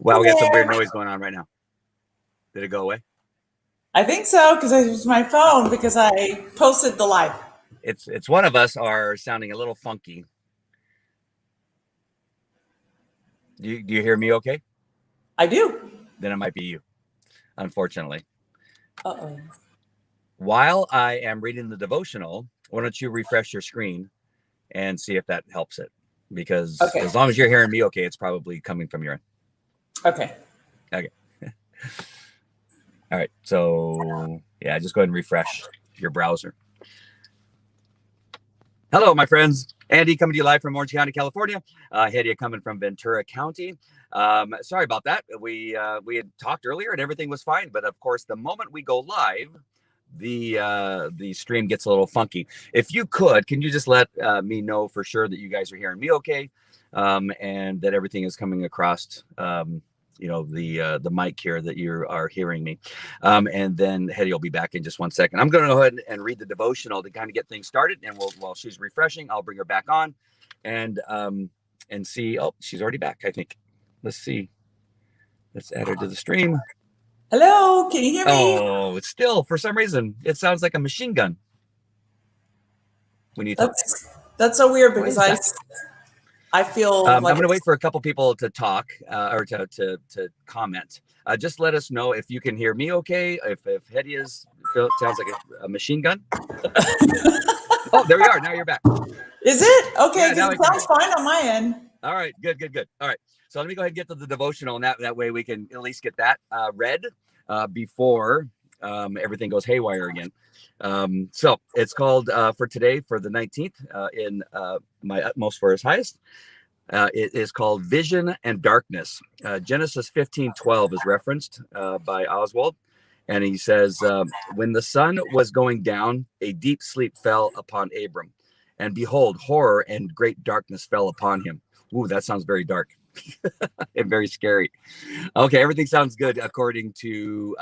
Wow, we got some weird noise going on right now. Did it go away? I think so because I used my phone because I posted the live. It's one of us are sounding a little funky. Do you hear me okay? I do. Then it might be you, unfortunately. Uh-oh. While I am reading the devotional, why don't you refresh your screen and see if that helps it? Because Okay. as long as you're hearing me okay, it's probably coming from your end. Okay. Okay. All right. So yeah, just go ahead and refresh your browser. Hello, my friends. Andy coming to you live from Orange County, California. Hedia coming from Ventura County. Sorry about that. We had talked earlier and everything was fine, but of course, the moment we go live, the stream gets a little funky. If you could, can you just let me know for sure that you guys are hearing me okay, and that everything is coming across the mic here, that you are hearing me, and then Hetty will be back in just 1 second. I'm going to go ahead and read the devotional to kind of get things started, and while she's refreshing, I'll bring her back on and see. Oh, she's already back, I think. Let's see. Let's add her to the stream. Hello, can you hear me? Oh, it's still, for some reason, it sounds like a machine gun when you talk. That's so weird Why because is that? I feel I'm like going to wait for a couple people to talk or to comment. Just let us know if you can hear me okay, if Hedia's sounds like a machine gun. Oh, there we are. Now you're back. Is it? Okay, Yeah, now because it sounds fine on my end. All right, good. All right, so let me go ahead and get to the devotional, and that way we can at least get that read before everything goes haywire again. So it's called for today, for the 19th, in my utmost for his highest. It is called Vision and Darkness. Genesis 15:12 is referenced by Oswald. And he says, when the sun was going down, a deep sleep fell upon Abram. And behold, horror and great darkness fell upon him. Ooh, that sounds very dark and very scary. Okay, everything sounds good according to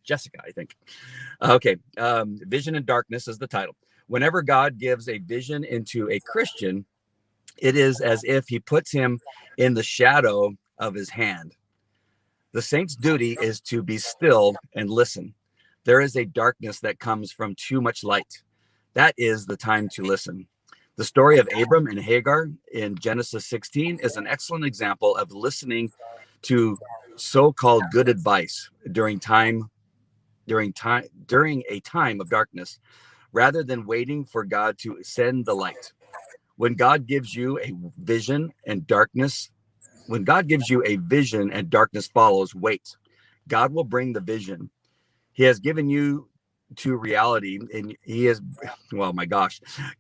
Jessica, I think. Okay, Vision and Darkness is the title. Whenever God gives a vision into a Christian, it is as if he puts him in the shadow of his hand. The saint's duty is to be still and listen. There is a darkness that comes from too much light. That is the time to listen. The story of Abram and Hagar in Genesis 16 is an excellent example of listening to so-called good advice during a time of darkness, rather than waiting for God to send the light. When God gives you a vision and darkness follows, wait. God will bring the vision. He has given you to reality, and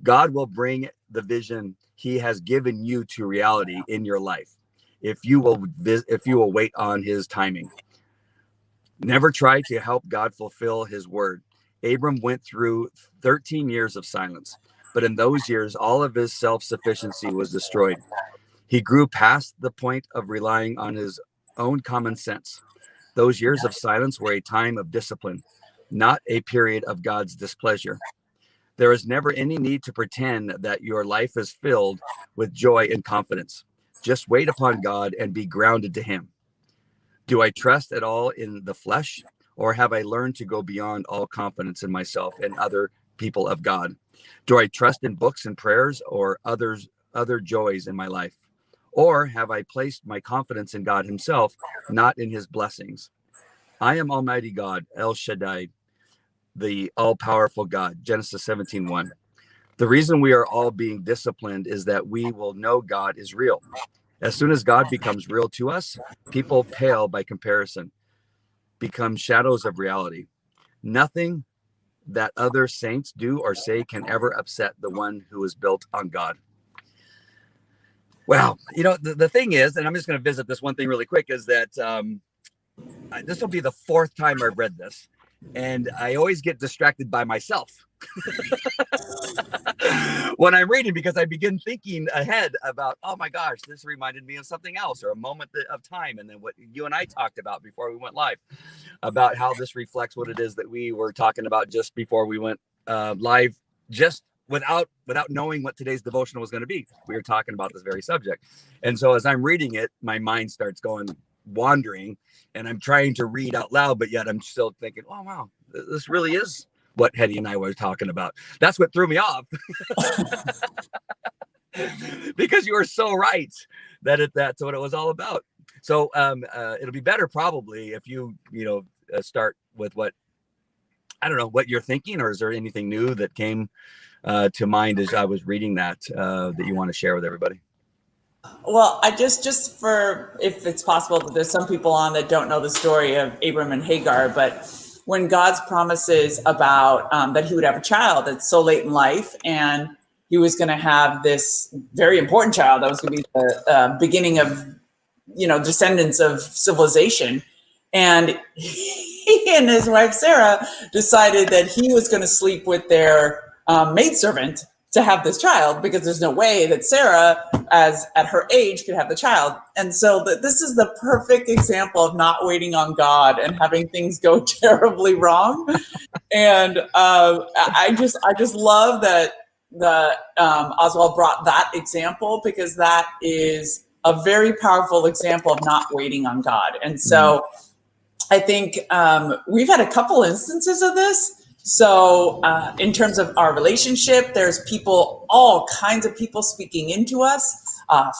God will bring the vision he has given you to reality in your life if you will wait on his timing. Never try to help God fulfill his word. Abram went through 13 years of silence, but in those years, all of his self-sufficiency was destroyed. He grew past the point of relying on his own common sense. Those years of silence were a time of discipline, not a period of God's displeasure. There is never any need to pretend that your life is filled with joy and confidence. Just wait upon God and be grounded to him. Do I trust at all in the flesh, or have I learned to go beyond all confidence in myself and other people of God? Do I trust in books and prayers or other joys in my life? Or have I placed my confidence in God himself, not in his blessings? I am Almighty God, El Shaddai, the all-powerful God, Genesis 17:1. The reason we are all being disciplined is that we will know God is real. As soon as God becomes real to us, people pale by comparison, become shadows of reality. Nothing that other saints do or say can ever upset the one who is built on God. Wow. The thing is, and I'm just going to visit this one thing really quick, is that this will be the fourth time I've read this, and I always get distracted by myself when I'm reading, because I begin thinking ahead about, oh my gosh, this reminded me of something else, or a moment of time. And then what you and I talked about before we went live, about how this reflects what it is that we were talking about just before we went live just without knowing what today's devotional was going to be. We were talking about this very subject. And so as I'm reading it, my mind starts going wandering, and I'm trying to read out loud, but yet I'm still thinking, oh wow, this really is what Hetty and I were talking about. That's what threw me off. Because you were so right that's what it was all about. So it'll be better probably if you start with what, I don't know, what you're thinking, or is there anything new that came to mind as I was reading that you want to share with everybody? Well, I just for, if it's possible, that there's some people on that don't know the story of Abram and Hagar, but when God's promises about that he would have a child at so late in life, and he was going to have this very important child that was going to be the beginning of, descendants of civilization. And he and his wife, Sarah, decided that he was going to sleep with their maidservant to have this child, because there's no way that Sarah, as at her age, could have the child. And so this is the perfect example of not waiting on God and having things go terribly wrong. And I just love that Oswald brought that example, because that is a very powerful example of not waiting on God. And so I think we've had a couple instances of this. So in terms of our relationship, there's people, all kinds of people speaking into us,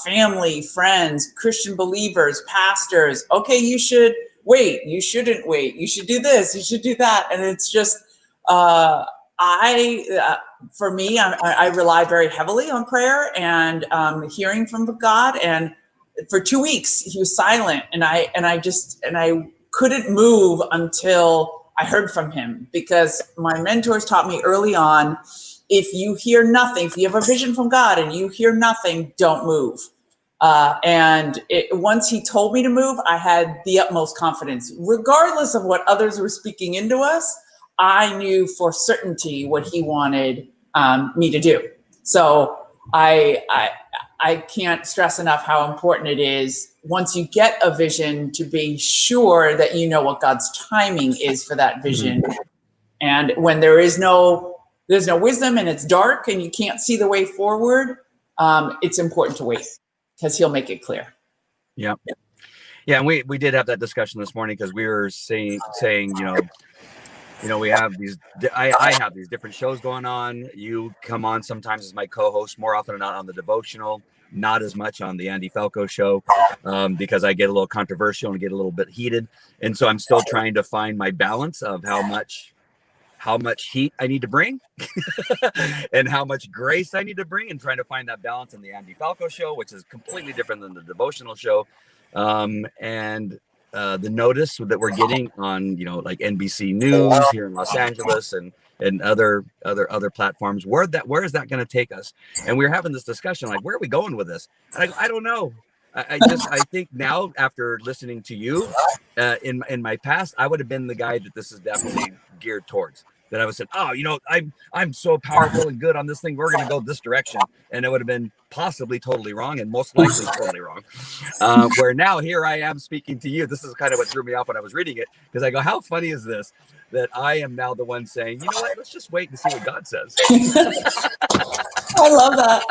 family, friends, Christian believers, pastors. Okay, you should wait. You shouldn't wait. You should do this. You should do that. And it's just, for me, I rely very heavily on prayer and hearing from God. And for 2 weeks, he was silent, and I couldn't move until I heard from him, because my mentors taught me early on, if you hear nothing, if you have a vision from God and you hear nothing, don't move. Once he told me to move, I had the utmost confidence. Regardless of what others were speaking into us, I knew for certainty what he wanted me to do. So I can't stress enough how important it is, once you get a vision, to be sure that you know what God's timing is for that vision. Mm-hmm. And when there's no wisdom and it's dark and you can't see the way forward, it's important to wait, because he'll make it clear. Yeah. And we did have that discussion this morning, because we were saying, we have these, I have these different shows going on. You come on sometimes as my co-host, more often than not on the devotional, not as much on the Andy Falco show, because I get a little controversial and get a little bit heated. And so I'm still trying to find my balance of how much heat I need to bring and how much grace I need to bring, and trying to find that balance in the Andy Falco show, which is completely different than the devotional show. And the notice that we're getting on, like NBC News here in Los Angeles and other platforms, where is that going to take us? And we were having this discussion, like, where are we going with this? I don't know. I think now, after listening to you in my past, I would have been the guy that this is definitely geared towards. That I would have said, I'm so powerful and good on this thing, we're going to go this direction. And it would have been possibly totally wrong, and most likely totally wrong. Where now here I am speaking to you. This is kind of what threw me off when I was reading it, because I go, how funny is this, that I am now the one saying, you know what, let's just wait and see what God says. I love that.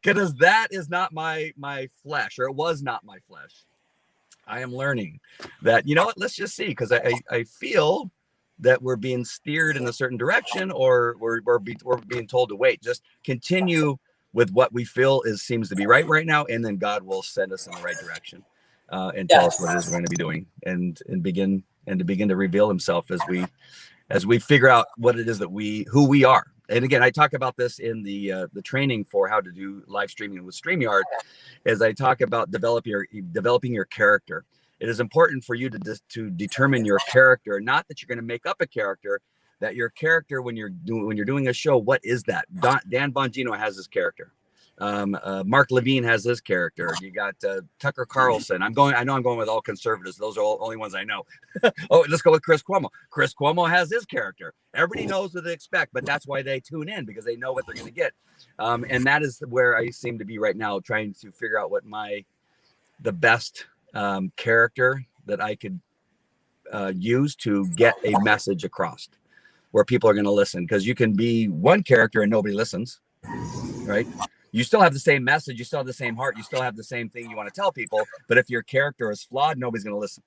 Because that is not my flesh, or it was not my flesh. I am learning that, let's just see, because I feel that we're being steered in a certain direction, or we're being told to wait. Just continue with what we feel seems to be right now, and then God will send us in the right direction and tell us what it is we're going to be doing, and begin to reveal himself as we figure out what it is who we are. And again, I talk about this in the training for how to do live streaming with StreamYard, as I talk about developing your character. It is important for you to determine your character, not that you're going to make up a character. That your character, when you're doing a show, what is that? Dan Bongino has his character. Mark Levine has his character. You got Tucker Carlson. I know I'm going with all conservatives. Those are all only ones I know. Oh, let's go with Chris Cuomo. Chris Cuomo has his character. Everybody knows what they expect, but that's why they tune in, because they know what they're going to get. And that is where I seem to be right now, trying to figure out what the best character that I could use to get a message across. where people are going to listen, because you can be one character and nobody listens, right? You still have the same message, you still have the same heart, you still have the same thing you want to tell people, but if your character is flawed, nobody's going to listen.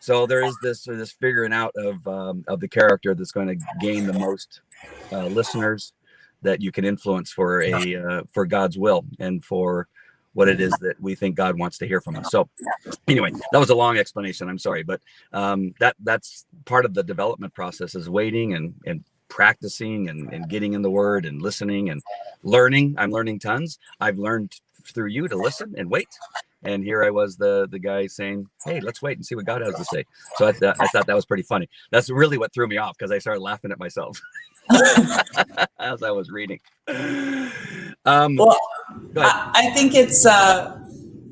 So there is this figuring out of the character that's going to gain the most listeners that you can influence for God's will and for what it is that we think God wants to hear from us. So anyway, that was a long explanation. I'm sorry, but that's part of the development process, is waiting and practicing and getting in the Word and listening and learning. I'm learning tons. I've learned through you to listen and wait. And here I was, the guy saying, "Hey, let's wait and see what God has to say." So I thought that was pretty funny. That's really what threw me off, because I started laughing at myself as I was reading. Well, I think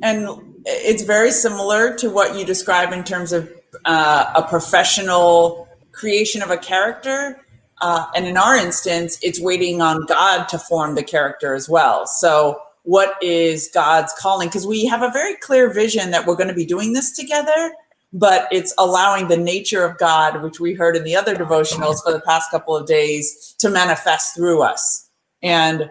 and it's very similar to what you describe in terms of a professional creation of a character. And in our instance, it's waiting on God to form the character as well. So what is God's calling? Because we have a very clear vision that we're going to be doing this together, but it's allowing the nature of God, which we heard in the other devotionals for the past couple of days, to manifest through us. And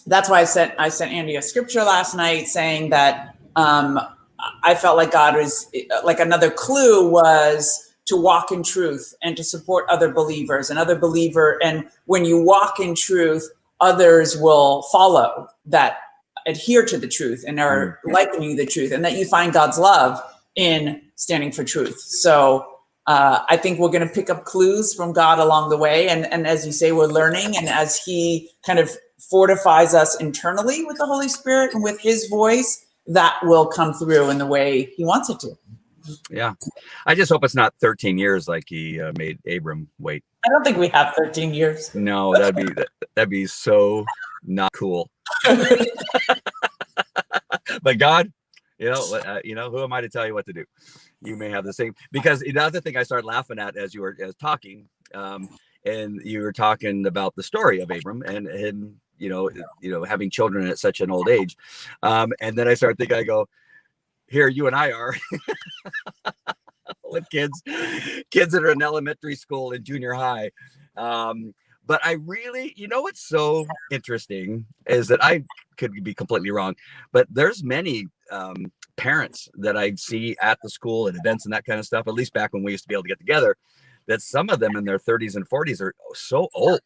that's why I sent Andy a scripture last night saying that I felt like God was like, another clue was to walk in truth and to support other believers and when you walk in truth, others will follow that adhere to the truth and are likening the truth, and that you find God's love in standing for truth. So I think we're going to pick up clues from God along the way. And as you say, we're learning. And as he kind of fortifies us internally with the Holy Spirit and with his voice, that will come through in the way he wants it to. Yeah. I just hope it's not 13 years like he made Abram wait. I don't think we have 13 years. No, that'd be so not cool. But God, who am I to tell you what to do? You may have the same, because the other thing I started laughing at as you were talking, and you were talking about the story of Abram and him, having children at such an old age. And then I started thinking, I go, here you and I are with kids that are in elementary school and junior high. But I really, what's so interesting is that I could be completely wrong, but there's many parents that I see at the school at events and that kind of stuff, at least back when we used to be able to get together, that some of them in their 30s and 40s are so old.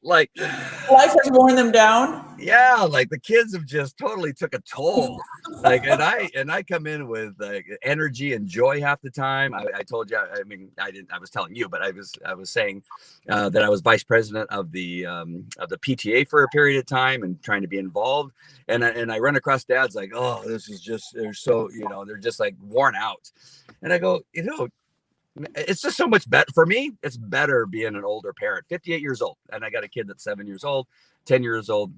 Like, life has worn them down. Yeah, like the kids have just totally took a toll. Like, and I come in with energy and joy half the time. I told you, I was telling you, but I was saying that I was vice president of the PTA for a period of time and trying to be involved. And I run across dads like, oh, this is just, they're so, they're just like worn out. And I go, it's just so much better for me. It's better being an older parent, 58 years old. And I got a kid that's 7 years old, 10 years old,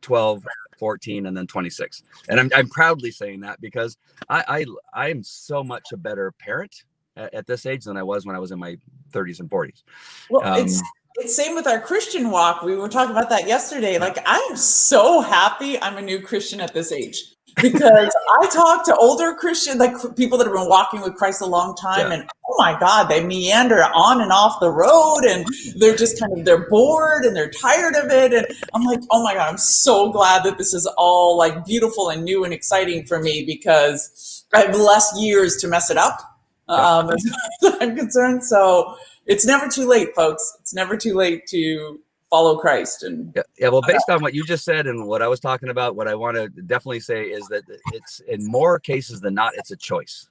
12, 14, and then 26. And I'm proudly saying that because I'm so much a better parent at this age than I was when I was in my 30s and 40s. Well, it's same with our Christian walk. We were talking about that yesterday. Like, I'm so happy I'm a new Christian at this age. Because I talk to older Christians, like people that have been walking with Christ a long time, and oh my God, they meander on and off the road, and they're just they're bored and they're tired of it. And I'm like, oh my God, I'm so glad that this is all like beautiful and new and exciting for me, because I have less years to mess it up. As far as I'm concerned. So it's never too late, folks. It's never too late to follow Christ. And well, based on what you just said and what I was talking about, what I want to definitely say is that it's, in more cases than not, it's a choice,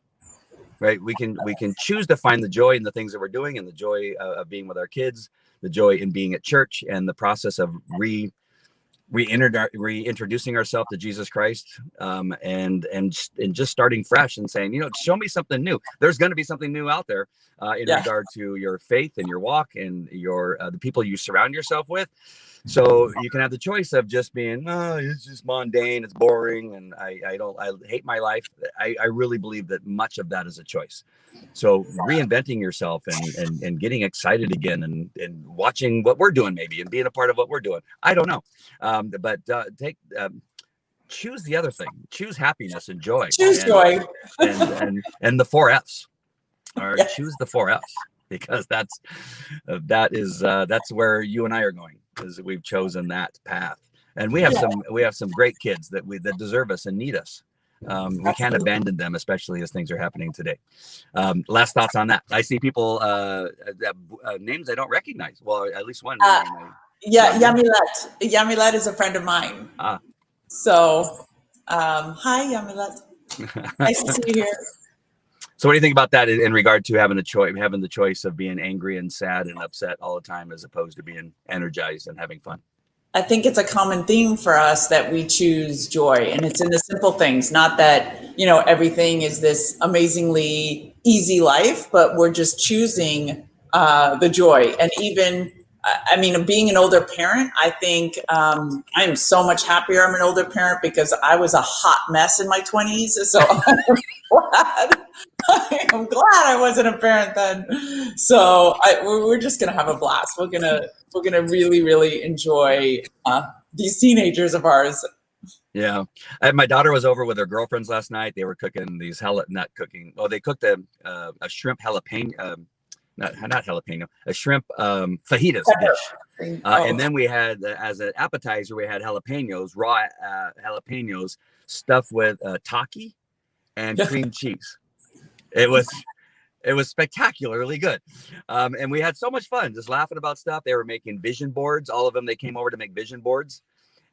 right? We can choose to find the joy in the things that we're doing, and the joy of being with our kids, the joy in being at church, and the process of reintroducing ourselves to Jesus Christ, and just starting fresh and saying, show me something new. There's going to be something new out there in regard to your faith and your walk and your the people you surround yourself with. So you can have the choice of just being, it's just mundane, it's boring, and I hate my life. I really believe that much of that is a choice. So reinventing yourself and getting excited again and watching what we're doing maybe and being a part of what we're doing. I don't know. But choose the other thing. Choose happiness and joy. Choose joy. and the 4 F's. or Yeah. choose the 4Fs, because that's where you and I are going, because we've chosen that path. And we have some great kids that deserve us and need us. We can't abandon them, especially as things are happening today. Last thoughts on that. I see people names I don't recognize. Well, at least one name. Yeah, Yamilet. Yamilet is a friend of mine. So, hi, Yamilet. Nice to see you here. So what do you think about that in regard to having the choice of being angry and sad and upset all the time, as opposed to being energized and having fun? I think it's a common theme for us that we choose joy, and it's in the simple things. Not that, everything is this amazingly easy life, but we're just choosing the joy. And even, I mean, being an older parent, I think I'm so much happier I'm an older parent, because I was a hot mess in my 20s. So I'm glad I wasn't a parent then. So we're just gonna have a blast. We're gonna really, really enjoy these teenagers of ours. Yeah, my daughter was over with her girlfriends last night. They were cooking these they cooked a shrimp jalapeno, not jalapeno, a shrimp fajitas dish. And then we had, as an appetizer, we had raw jalapenos stuffed with taki and cream cheese. It was spectacularly good. And we had so much fun just laughing about stuff. They were making vision boards. All of them, they came over to make vision boards,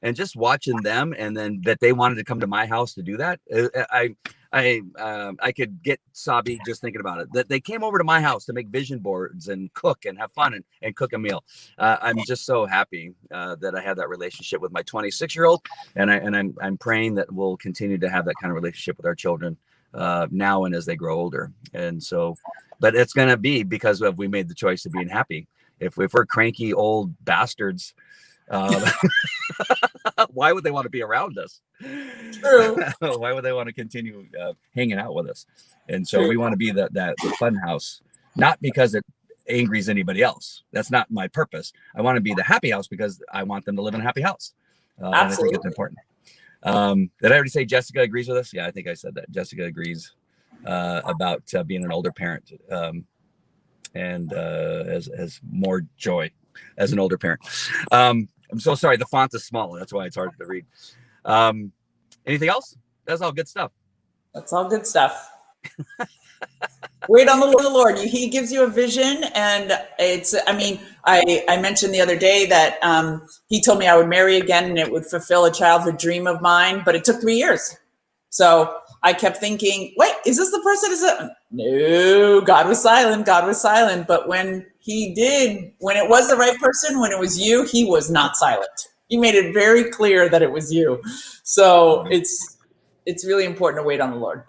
and just watching them, and then that they wanted to come to my house to do that. I could get sobby just thinking about it, that they came over to my house to make vision boards and cook and have fun and cook a meal. I'm just so happy that I have that relationship with my 26-year-old, and I'm praying that we'll continue to have that kind of relationship with our children now and as they grow older. And so, but it's going to be because we made the choice of being happy. If we're cranky old bastards, why would they want to be around us? True. Why would they want to continue hanging out with us? And so we want to be that fun house, not because it angries anybody else. That's not my purpose. I want to be the happy house because I want them to live in a happy house. And I think it's important. Did I already say Jessica agrees with us? Yeah, I think I said that. Jessica agrees about being an older parent and has more joy as an older parent. I'm so sorry. The font is small. That's why it's hard to read. Anything else? That's all good stuff. That's all good stuff. Wait on the Lord. He gives you a vision, and I mentioned the other day that he told me I would marry again and it would fulfill a childhood dream of mine, but it took 3 years. So I kept thinking, wait, is this the person? No, God was silent. God was silent. But when it was the right person, when it was you, he was not silent. He made it very clear that it was you. So it's really important to wait on the Lord.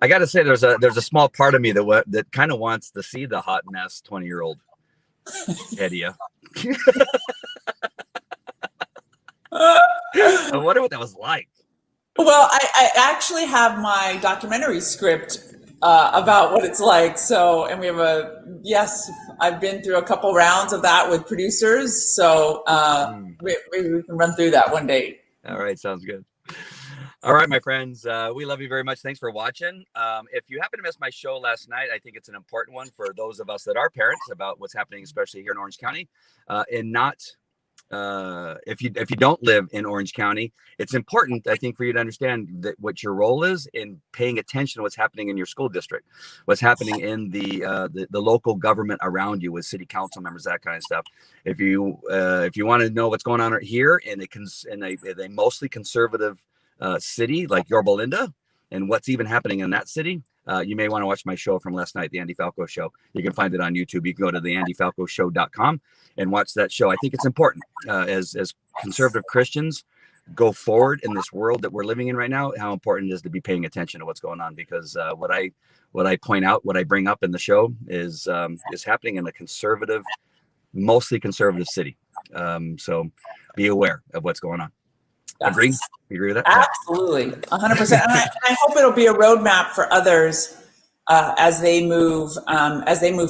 I got to say, there's a small part of me that kind of wants to see the hot mess 20-year-old Edia. I wonder what that was like. Well, I actually have my documentary script about what it's like. So, and we have I've been through a couple rounds of that with producers. So maybe we can run through that one day. All right. Sounds good. All right, my friends, we love you very much. Thanks for watching. If you happen to miss my show last night, I think it's an important one for those of us that are parents about what's happening, especially here in Orange County. If you don't live in Orange County, it's important, I think, for you to understand that what your role is in paying attention to what's happening in your school district, what's happening in the local government around you with city council members, that kind of stuff. If you want to know what's going on here in a mostly conservative city like Yorba Linda, and what's even happening in that city, you may want to watch my show from last night, the Andy Falco Show. You can find it on YouTube. You can go to theandyfalcoshow.com and watch that show. I think it's important as conservative Christians go forward in this world that we're living in right now, how important it is to be paying attention to what's going on, because what I point out, what I bring up in the show is happening in a mostly conservative city. So be aware of what's going on. Yes. Agree? You agree with that? Absolutely, 100%. And I hope it'll be a roadmap for others as they move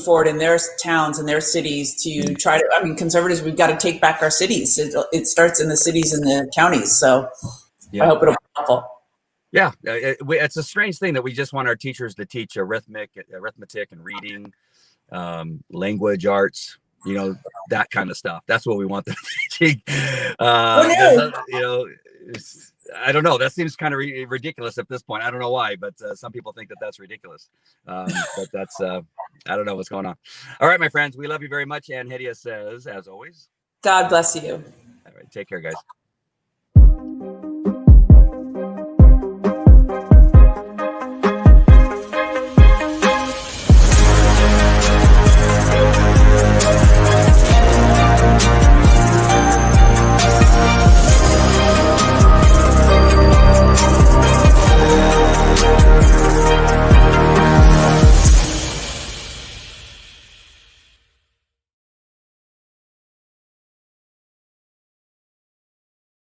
forward in their towns and their cities to try to. I mean, conservatives, we've got to take back our cities. It starts in the cities and the counties. So I hope it'll be helpful. Yeah, it's a strange thing that we just want our teachers to teach arithmetic and reading, language arts, that kind of stuff. That's what we want them teaching. I don't know. That seems kind of ridiculous at this point. I don't know why, but some people think that that's ridiculous. But that's I don't know what's going on. All right, my friends, we love you very much. And Hedia says, as always, God bless you. all right, take care, guys.